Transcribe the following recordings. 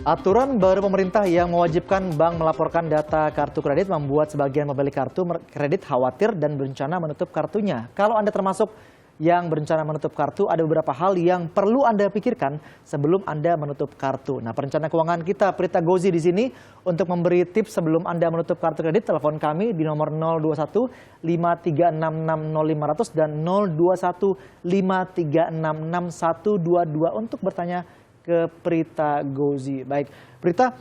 Aturan baru pemerintah yang mewajibkan bank melaporkan data kartu kredit membuat sebagian pemilik kartu kredit khawatir dan berencana menutup kartunya. Kalau Anda termasuk yang berencana menutup kartu, ada beberapa hal yang perlu Anda pikirkan sebelum Anda menutup kartu. Nah, perencana keuangan kita, Prita Gozi di sini untuk memberi tips sebelum Anda menutup kartu kredit. Telepon kami di nomor 021 5366500 dan 021 5366122 untuk bertanya ke Prita Gozi. Baik, Prita,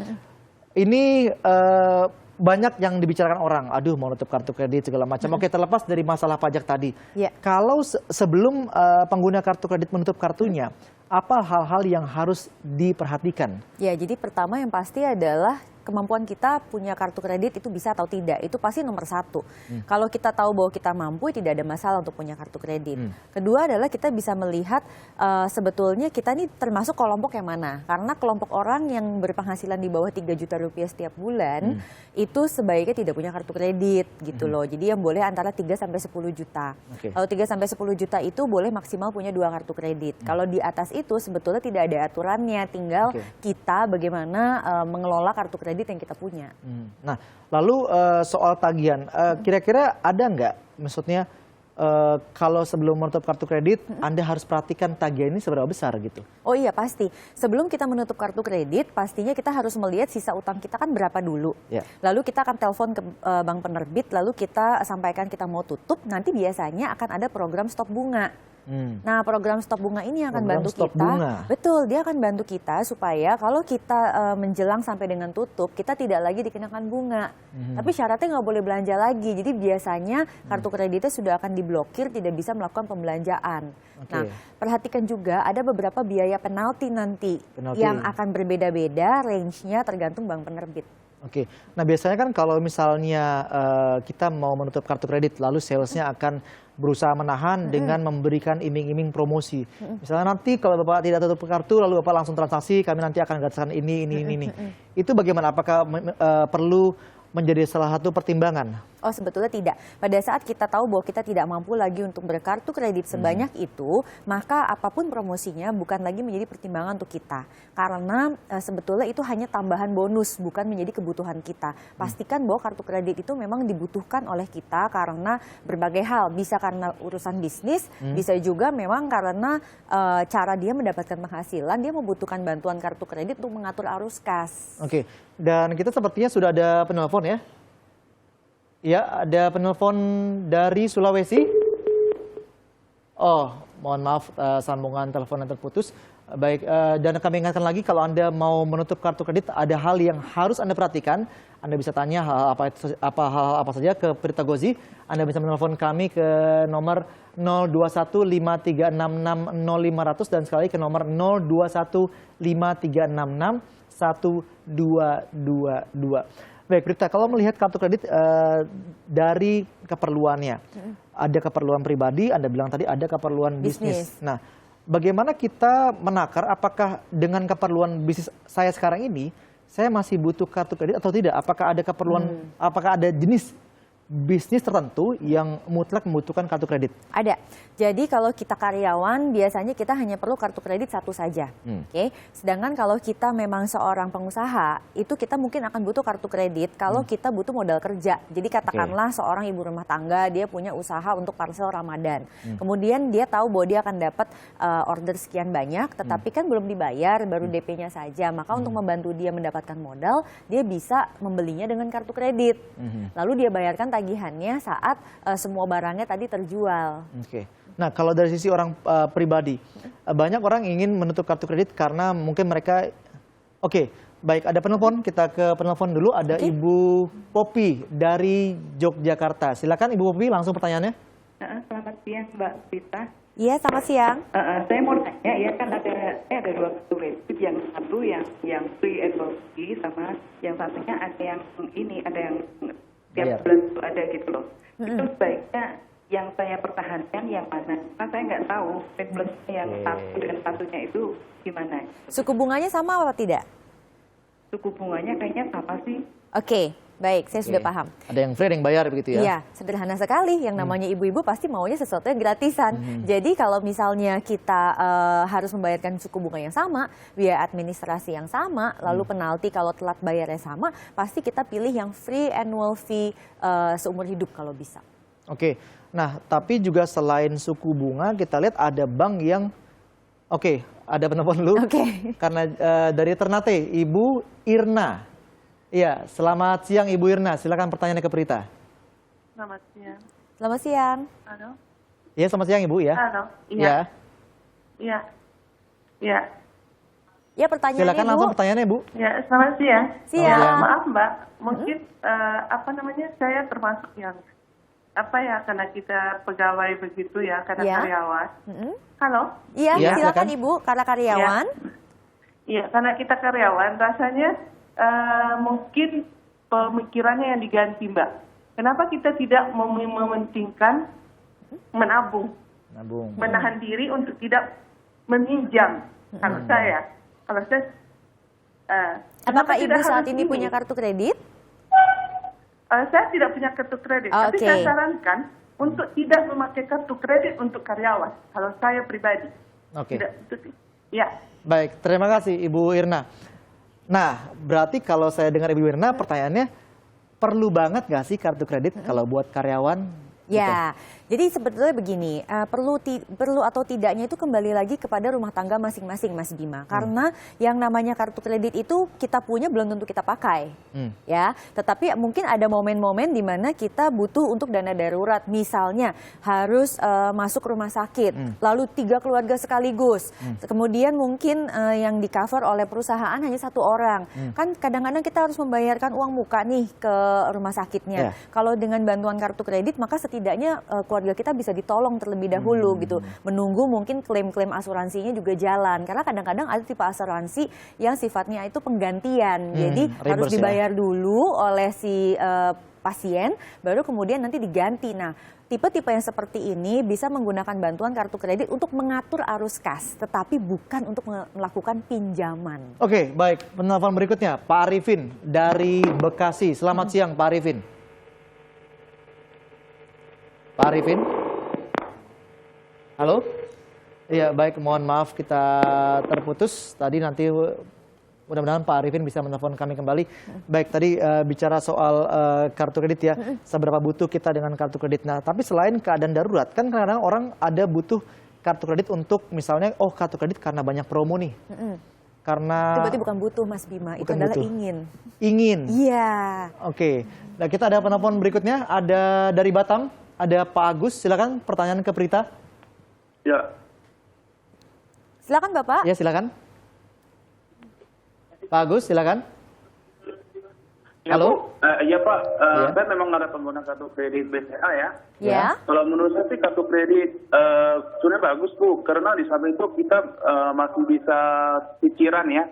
ini banyak yang dibicarakan orang, aduh mau nutup kartu kredit segala macam. Oke, terlepas dari masalah pajak tadi, kalau sebelum pengguna kartu kredit menutup kartunya, apa hal-hal yang harus diperhatikan? Ya, jadi pertama yang pasti adalah kemampuan kita punya kartu kredit itu bisa atau tidak, itu pasti nomor satu. Kalau kita tahu bahwa kita mampu, tidak ada masalah untuk punya kartu kredit. Kedua adalah kita bisa melihat sebetulnya kita ini termasuk kelompok yang mana. Karena kelompok orang yang berpenghasilan di bawah 3 juta rupiah setiap bulan, itu sebaiknya tidak punya kartu kredit gitu loh. Jadi yang boleh antara 3 sampai 10 juta. Kalau 3 sampai 10 juta itu boleh maksimal punya 2 kartu kredit. Kalau di atas itu sebetulnya tidak ada aturannya, tinggal kita bagaimana mengelola kartu kredit yang kita punya. Nah, lalu soal tagihan, kira-kira ada nggak, maksudnya kalau sebelum menutup kartu kredit, Anda harus perhatikan tagihan ini seberapa besar gitu? Oh iya pasti, sebelum kita menutup kartu kredit, pastinya kita harus melihat sisa utang kita kan berapa dulu. Lalu kita akan telepon ke bank penerbit, lalu kita sampaikan kita mau tutup, nanti biasanya akan ada program stop bunga. Nah, program stop bunga ini akan bantu kita. Betul, dia akan bantu kita supaya kalau kita menjelang sampai dengan tutup, kita tidak lagi dikenakan bunga. Tapi syaratnya nggak boleh belanja lagi. Jadi biasanya kartu kreditnya sudah akan diblokir, tidak bisa melakukan pembelanjaan. Nah, perhatikan juga ada beberapa biaya penalti nanti yang akan berbeda-beda, range-nya tergantung bank penerbit. Oke, nah biasanya kan kalau misalnya kita mau menutup kartu kredit, lalu salesnya akan berusaha menahan dengan memberikan iming-iming promosi. Misalnya nanti kalau Bapak tidak tutup kartu, lalu Bapak langsung transaksi, kami nanti akan gratiskan ini. Itu bagaimana? Apakah perlu menjadi salah satu pertimbangan? Oh, sebetulnya tidak. Pada saat kita tahu bahwa kita tidak mampu lagi untuk berkartu kredit sebanyak itu, maka apapun promosinya bukan lagi menjadi pertimbangan untuk kita. Karena sebetulnya itu hanya tambahan bonus, bukan menjadi kebutuhan kita. Pastikan bahwa kartu kredit itu memang dibutuhkan oleh kita karena berbagai hal. Bisa karena urusan bisnis, bisa juga memang karena cara dia mendapatkan penghasilan, dia membutuhkan bantuan kartu kredit untuk mengatur arus kas. Oke, dan kita sepertinya sudah ada penelpon ya. Ya, ada penelpon dari Sulawesi. Oh, mohon maaf sambungan telepon yang terputus. Baik, dan kami ingatkan lagi kalau Anda mau menutup kartu kredit, ada hal yang harus Anda perhatikan. Anda bisa tanya hal apa saja ke Prita Gozi. Anda bisa menelpon kami ke nomor 021 53660 dan sekali ke nomor 021 5366122. Baik, Prita, kalau melihat kartu kredit dari keperluannya, ada keperluan pribadi, Anda bilang tadi ada keperluan bisnis. Nah, bagaimana kita menakar apakah dengan keperluan bisnis saya sekarang ini, saya masih butuh kartu kredit atau tidak? Apakah ada keperluan, apakah ada jenis bisnis tertentu yang mutlak membutuhkan kartu kredit? Ada. Jadi kalau kita karyawan biasanya kita hanya perlu kartu kredit satu saja. Sedangkan kalau kita memang seorang pengusaha, itu kita mungkin akan butuh kartu kredit kalau kita butuh modal kerja. Jadi katakanlah seorang ibu rumah tangga, dia punya usaha untuk parsel Ramadan. Kemudian dia tahu bahwa dia akan dapat order sekian banyak, tetapi kan belum dibayar, baru DP-nya saja. Maka untuk membantu dia mendapatkan modal, dia bisa membelinya dengan kartu kredit. Lalu dia bayarkan tagihannya saat semua barangnya tadi terjual. Nah, kalau dari sisi orang pribadi, banyak orang ingin menutup kartu kredit karena mungkin mereka, baik, ada penelpon, kita ke penelpon dulu, ada Ibu Popi dari Yogyakarta. Silakan Ibu Popi, langsung pertanyaannya. Selamat siang Mbak Prita. Iya, selamat siang. Saya mau tanya ya, kan ada 2 kartu kredit, yang satu yang free and free, sama yang satunya ada yang ada yang tiap bulan itu ada gitu loh. Itu sebaiknya yang saya pertahankan yang mana? Karena saya nggak tahu plusnya yang satu dengan satunya itu gimana. Suku bunganya sama apa tidak? Suku bunganya kayaknya sama sih. baik, saya sudah paham. Ada yang free, ada yang bayar begitu ya? Iya, sederhana sekali. Yang namanya ibu-ibu pasti maunya sesuatu yang gratisan. Jadi kalau misalnya kita harus membayarkan suku bunga yang sama, biaya administrasi yang sama, lalu penalti kalau telat bayarnya sama, pasti kita pilih yang free annual fee seumur hidup kalau bisa. Oke, nah tapi juga selain suku bunga, kita lihat ada bank yang, ada penelpon dulu. Karena dari Ternate, Ibu Irna. Iya, selamat siang Ibu Irna. Silakan pertanyaannya ke Prita. Selamat siang. Selamat siang. Halo. Iya, selamat siang Ibu ya. Halo. Iya. Iya. Iya. Ya, pertanyaannya Silakan Bu. langsung pertanyaannya Bu. Ya, selamat siang. Siang. Maaf Mbak, mungkin saya termasuk yang karena kita pegawai begitu ya, karena karyawan. Halo. Iya, Iya, silakan silakan. Ibu, karena karyawan. Iya, karena kita karyawan, rasanya mungkin pemikirannya yang diganti Mbak. Kenapa kita tidak mementingkan menabung, menahan diri untuk tidak meminjam? Kalau saya, Apakah Ibu tidak saat harus ini punya kartu kredit? Saya tidak punya kartu kredit, tapi Oke. saya sarankan untuk tidak memakai kartu kredit untuk karyawan. Kalau saya pribadi, Oke. ya. Baik, terima kasih Ibu Irna. Nah, berarti kalau saya dengar Ibu Irna, pertanyaannya perlu banget nggak sih kartu kredit kalau buat karyawan? Ya, jadi sebetulnya begini, perlu atau tidaknya itu kembali lagi kepada rumah tangga masing-masing, Mas Bima. Karena yang namanya kartu kredit itu kita punya belum tentu kita pakai, ya. Tetapi mungkin ada momen-momen di mana kita butuh untuk dana darurat, misalnya harus masuk rumah sakit, lalu 3 keluarga sekaligus. Kemudian mungkin yang di cover oleh perusahaan hanya 1 orang. Kan kadang-kadang kita harus membayarkan uang muka nih ke rumah sakitnya. Kalau dengan bantuan kartu kredit, maka setidaknya keluarga kita bisa ditolong terlebih dahulu gitu. Menunggu mungkin klaim-klaim asuransinya juga jalan. Karena kadang-kadang ada tipe asuransi yang sifatnya itu penggantian. Jadi harus dibayar dulu oleh si pasien, baru kemudian nanti diganti. Nah, tipe-tipe yang seperti ini bisa menggunakan bantuan kartu kredit untuk mengatur arus kas, tetapi bukan untuk melakukan pinjaman. Oke, baik. Penelpon berikutnya, Pak Arifin dari Bekasi. Selamat siang Pak Arifin. Pak Arifin? Halo? Iya, baik. Mohon maaf kita terputus. Tadi nanti mudah-mudahan Pak Arifin bisa menelpon kami kembali. Baik, tadi bicara soal kartu kredit ya. Seberapa butuh kita dengan kartu kredit. Nah, tapi selain keadaan darurat, kan kadang-kadang orang ada butuh kartu kredit untuk misalnya, kartu kredit karena banyak promo nih. Karena... Itu berarti bukan butuh Mas Bima, itu adalah ingin. Ingin? Iya. Oke. Nah, kita ada penelpon berikutnya. Ada dari Batam. Ada Pak Agus, silakan pertanyaan ke Prita. Ya. Silakan Bapak. Ya, silakan. Pak Agus, silakan. Ya, Halo? Iya Pak, saya memang ada pengguna kartu kredit BCA ya. Ya. Kalau menurut saya sih kartu kredit sebenarnya bagus Bu, karena di samping itu kita masih bisa cicilan ya.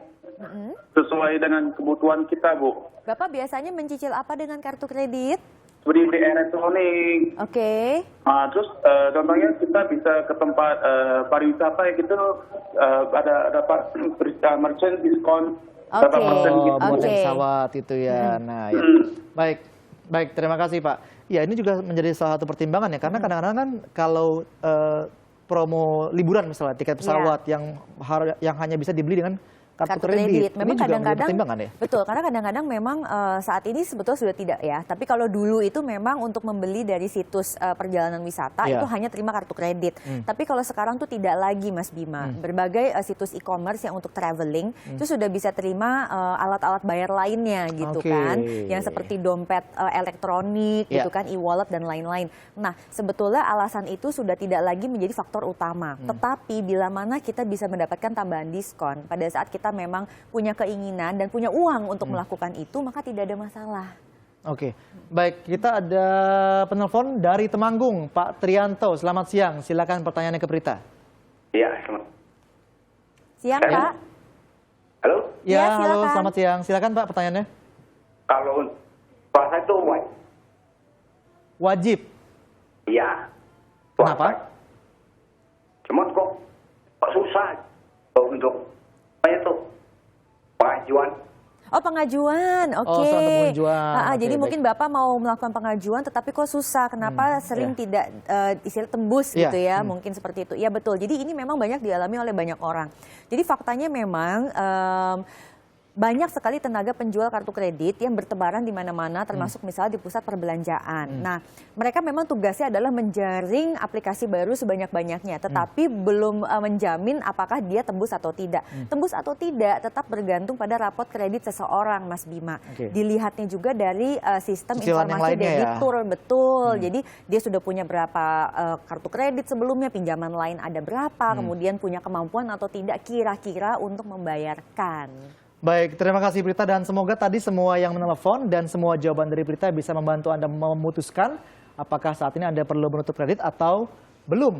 Sesuai dengan kebutuhan kita Bu. Bapak biasanya mencicil apa dengan kartu kredit? Seperti di elektronik. Oke. Terus contohnya kita bisa ke tempat pariwisata ya gitu, ada dapat merchant diskon. Oke. Buat yang pesawat itu ya. Nah, ya. Baik, terima kasih Pak. Ya, ini juga menjadi salah satu pertimbangan ya, karena kadang-kadang kan kalau promo liburan misalnya tiket pesawat yang hanya bisa dibeli dengan kartu kredit. Memang kadang-kadang ya? Betul, karena kadang-kadang memang saat ini sebetulnya sudah tidak ya. Tapi kalau dulu itu memang untuk membeli dari situs perjalanan wisata itu hanya terima kartu kredit. Tapi kalau sekarang tuh tidak lagi Mas Bima. Berbagai situs e-commerce yang untuk traveling itu sudah bisa terima alat-alat bayar lainnya gitu kan. Yang seperti dompet elektronik gitu kan, e-wallet dan lain-lain. Nah, sebetulnya alasan itu sudah tidak lagi menjadi faktor utama. Tetapi bila mana kita bisa mendapatkan tambahan diskon pada saat kita memang punya keinginan dan punya uang untuk melakukan itu, maka tidak ada masalah. Oke, baik, kita ada penelpon dari Temanggung, Pak Trianto. Selamat siang, silakan pertanyaannya ke Prita. Iya, selamat Siang Pak. Halo? Ya, halo, silakan. selamat siang. Silakan Pak pertanyaannya. Kalau puasa itu Wajib. iya. Kenapa? Cuman kok susah untuk apa itu pengajuan. Oh, pengajuan, oke. Oh, soal pengajuan. Jadi mungkin Bapak mau melakukan pengajuan, tetapi kok susah, kenapa sering tidak istilah tembus gitu ya, mungkin seperti itu. Ya betul, jadi ini memang banyak dialami oleh banyak orang. Jadi faktanya memang banyak sekali tenaga penjual kartu kredit yang bertebaran di mana-mana, termasuk misalnya di pusat perbelanjaan. Nah, mereka memang tugasnya adalah menjaring aplikasi baru sebanyak-banyaknya, tetapi belum menjamin apakah dia tembus atau tidak. Tembus atau tidak tetap bergantung pada rapot kredit seseorang, Mas Bima. Dilihatnya juga dari sistem cicilan informasi debitur, betul. Jadi dia sudah punya berapa kartu kredit sebelumnya, pinjaman lain ada berapa, kemudian punya kemampuan atau tidak kira-kira untuk membayarkan. Baik, terima kasih Prita, dan semoga tadi semua yang menelpon dan semua jawaban dari Prita bisa membantu Anda memutuskan apakah saat ini Anda perlu menutup kredit atau belum.